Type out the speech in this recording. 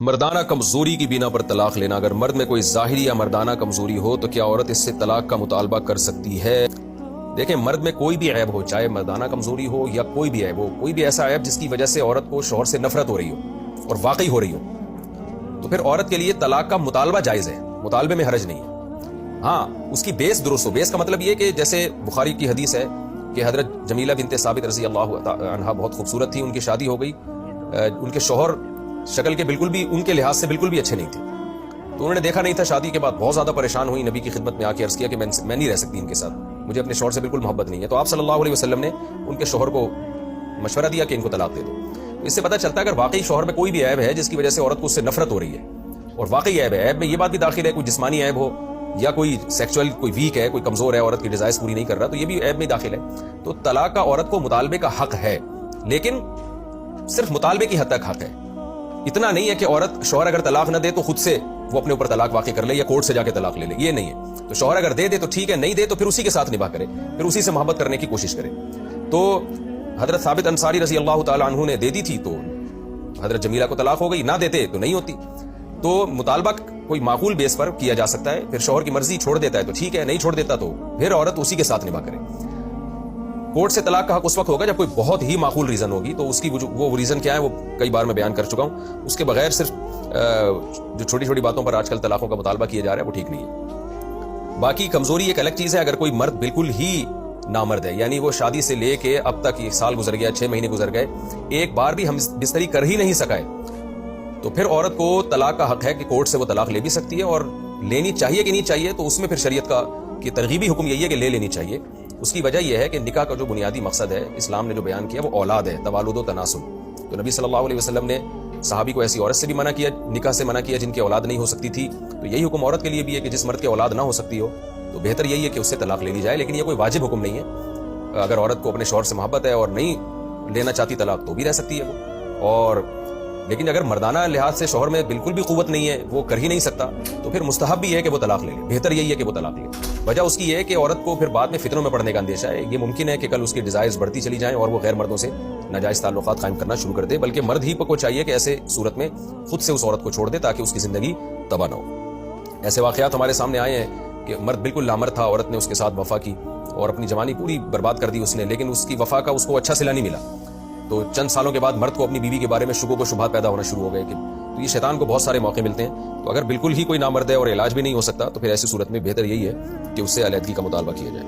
मर्दाना कमजोरी की बिना पर तलाक लेना। अगर मर्द में कोई ज़ाहिरी या मर्दाना कमजोरी हो तो क्या औरत इससे तलाक का मुतालबा कर सकती है? देखें, मर्द में कोई भी ऐब हो, चाहे मर्दाना कमजोरी हो या कोई भी ऐब हो, कोई भी ऐसा ऐब जिसकी वजह से औरत को शौहर से नफरत हो रही हो और वाकई हो रही हो, तो फिर औरत के लिए तलाक का मुतालबा जायज़ है, मुतालबे में हरज नहीं है। हाँ, उसकी बेस दुरुस्त हो। बेस का मतलब ये कि जैसे बुखारी की हदीस है कि हजरत जमीला बिनते साबित रज़ी अल्लाह अन्हा बहुत खूबसूरत थी, उनकी शादी हो गई, उनके शौहर शक्ल के बिल्कुल भी उनके लिहाज से बिल्कुल भी अच्छे नहीं थे, तो उन्होंने देखा नहीं था। शादी के बाद बहुत ज़्यादा परेशान हुई, नबी की खिदमत में आके अर्ज़ किया कि मैं नहीं रह सकती इनके साथ, मुझे अपने शौहर से बिल्कुल मोहब्बत नहीं है। तो आप सल्लल्लाहु अलैहि वसल्लम ने उनके शौहर को मशवरा दिया कि इनको तलाक दे दो। तो इससे पता चलता है अगर वाकई शौहर में कोई भी ऐब है जिसकी वजह से औरत को उससे नफरत हो रही है और वाकई ऐब है, ऐब में ये बात भी दाखिल है कोई जिस्मानी ऐब हो या कोई सेक्सुअल कोई वीक है, कोई कमजोर है, औरत की डिजायर्स पूरी नहीं कर रहा, तो ये भी ऐब में दाखिल है। तो तलाक का औरत को मुतालबे का हक है, लेकिन सिर्फ मुतालबे की हद तक हक है। इतना नहीं है कि औरत शौहर अगर तलाक न दे तो खुद से वो अपने ऊपर तलाक वाक़ई कर ले या कोर्ट से जाके तलाक ले ले, ये नहीं है। तो शौहर अगर दे दे तो ठीक है, नहीं दे तो फिर उसी के साथ निभा करे, फिर उसी से मोहब्बत करने की कोशिश करे। तो हजरत साबित अंसारी रज़ी अल्लाह तआला अन्हु ने दे दी थी तो हजरत जमीला को तलाक हो गई, ना देते तो नहीं होती। तो मुतालबा कोई माकूल बेस पर किया जा सकता है। फिर शौहर की मर्जी छोड़ देता है तो ठीक है, नहीं छोड़ देता तो फिर औरत उसी के साथ निभा करे। कोर्ट से तलाक का हक उस वक्त होगा जब कोई बहुत ही माकूल रीजन होगी, तो उसकी वो रीजन क्या है वो कई बार मैं बयान कर चुका हूं। उसके बगैर सिर्फ जो छोटी छोटी बातों पर आजकल तलाकों का मुतालबा किया जा रहा है वो ठीक नहीं है। बाकी कमजोरी एक अलग चीज है। अगर कोई मर्द बिल्कुल ही नामर्द है, यानी वो शादी से लेके अब तक 1 साल गुजर गया, 6 महीने गुजर गए, एक बार भी हम बिस्तरी कर ही नहीं सका है, तो फिर औरत को तलाक का हक है कि कोर्ट से वो तलाक ले भी सकती है। और लेनी चाहिए कि नहीं चाहिए, तो उसमें फिर शरीयत की तरगीबी हुक्म यही है कि ले लेनी चाहिए। उसकी वजह यह है कि निकाह का जो बुनियादी मकसद है इस्लाम ने जो बयान किया वो औलाद है, तवालुद व तनासुल। तो नबी सल्लल्लाहु अलैहि वसल्लम ने सहाबी को ऐसी औरत से भी मना किया, निकाह से मना किया जिनकी औलाद नहीं हो सकती थी। तो यही हुक्म औरत के लिए भी है कि जिस मर्द की औलाद ना हो सकती हो तो बेहतर यही है कि उससे तलाक ले ली जाए। लेकिन ये कोई वाजिब हुक्म नहीं है। अगर औरत को अपने शौहर से मोहब्बत है और नहीं लेना चाहती तलाक तो भी रह सकती है वो। और लेकिन अगर मर्दाना लिहाज से शौहर में बिल्कुल भी कुव्वत नहीं है, वो कर ही नहीं सकता, तो फिर मुस्तहब भी है कि वो तलाक ले ले। बेहतर यही है कि वो तलाक ले। वजह उसकी ये है कि औरत को फिर बाद में फितनों में पड़ने का अंदेशा है। ये मुमकिन है कि कल उसकी डिजायर्स बढ़ती चली जाएं और वो गैर मर्दों से नाजायज ताल्लुकात कायम करना शुरू कर दे। बल्कि मर्द ही को चाहिए कि ऐसे सूरत में खुद से उस औरत को छोड़ दे ताकि उसकी जिंदगी तबाह न हो। ऐसे वाकयात हमारे सामने आए हैं कि मर्द बिल्कुल लामर्द था, औरत ने उसके साथ वफा की और अपनी जवानी पूरी बर्बाद कर दी उसने, लेकिन उसकी वफा का उसको अच्छा सिला नहीं मिला। तो चंद सालों के बाद मर्द को अपनी बीवी के बारे में शुबहात पैदा होना शुरू हो गए कि तो ये शैतान को बहुत सारे मौके मिलते हैं। तो अगर बिल्कुल ही कोई नामर्द है और इलाज भी नहीं हो सकता तो फिर ऐसी सूरत में बेहतर यही है कि उससे अलहदगी का मुतालबा किया जाए।